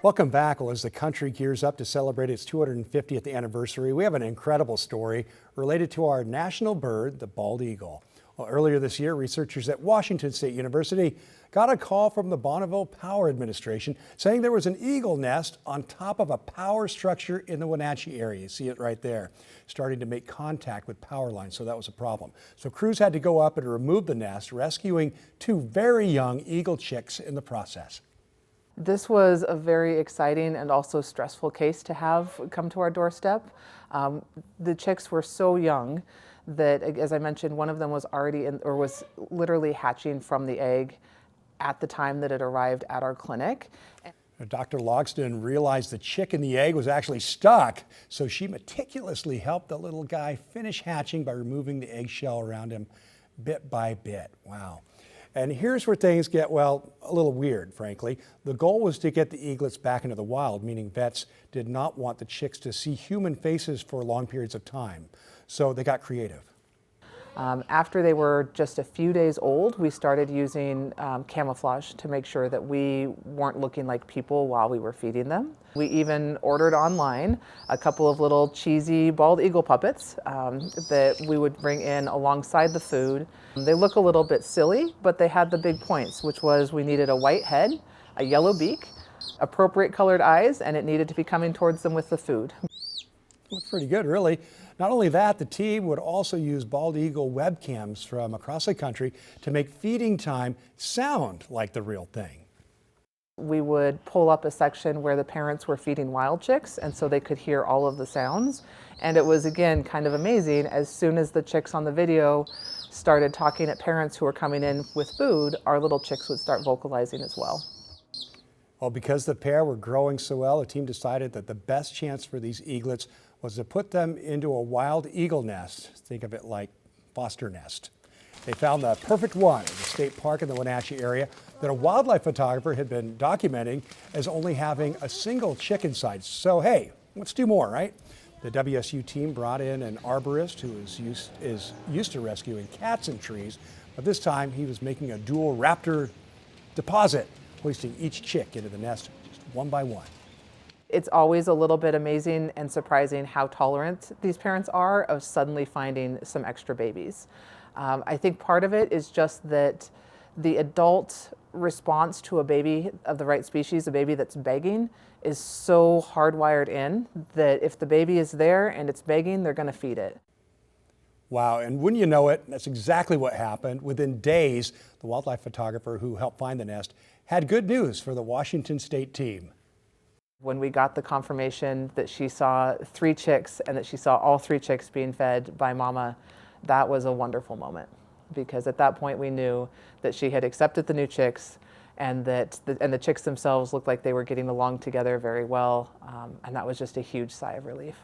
Welcome back. Well, as the country gears up to celebrate its 250th anniversary, we have an incredible story related to our national bird, the bald eagle. Well, earlier this year, researchers at Washington State University got a call from the Bonneville Power Administration saying there was an eagle nest on top of a power structure in the Wenatchee area. You see it right there, starting to make contact with power lines, so that was a problem. So crews had to go up and remove the nest, rescuing two very young eagle chicks in the process. This was a very exciting and also stressful case to have come to our doorstep. The chicks were so young that, as I mentioned, one of them was already in, or was literally hatching from the egg at the time that it arrived at our clinic. Dr. Logston realized the chick in the egg was actually stuck, so she meticulously helped the little guy finish hatching by removing the eggshell around him bit by bit. Wow. And here's where things get, well, a little weird, frankly. The goal was to get the eaglets back into the wild, meaning vets did not want the chicks to see human faces for long periods of time. So they got creative. After they were just a few days old, we started using camouflage to make sure that we weren't looking like people while we were feeding them. We even ordered online a couple of little cheesy bald eagle puppets that we would bring in alongside the food. They look a little bit silly, but they had the big points, which was we needed a white head, a yellow beak, appropriate colored eyes, and it needed to be coming towards them with the food. Looks pretty good, really. Not only that, the team would also use bald eagle webcams from across the country to make feeding time sound like the real thing. We would pull up a section where the parents were feeding wild chicks, and so they could hear all of the sounds. And it was, again, kind of amazing. As soon as the chicks on the video started talking at parents who were coming in with food, our little chicks would start vocalizing as well. Well, because the pair were growing so well, the team decided that the best chance for these eaglets was to put them into a wild eagle nest. Think of it like foster nest. They found the perfect one at the state park in the Wenatchee area that a wildlife photographer had been documenting as only having a single chick inside. So hey, let's do more, right? The WSU team brought in an arborist who is used to rescuing cats in trees, but this time he was making a dual raptor deposit, hoisting each chick into the nest just one by one. It's always a little bit amazing and surprising how tolerant these parents are of suddenly finding some extra babies. I think part of it is just that the adult response to a baby of the right species, a baby that's begging, is so hardwired in that if the baby is there and it's begging, they're going to feed it. Wow, and wouldn't you know it, that's exactly what happened. Within days, the wildlife photographer who helped find the nest had good news for the Washington State team. When we got the confirmation that she saw 3 chicks and that she saw all 3 chicks being fed by mama, that was a wonderful moment, because at that point we knew that she had accepted the new chicks and that the chicks themselves looked like they were getting along together very well, and that was just a huge sigh of relief.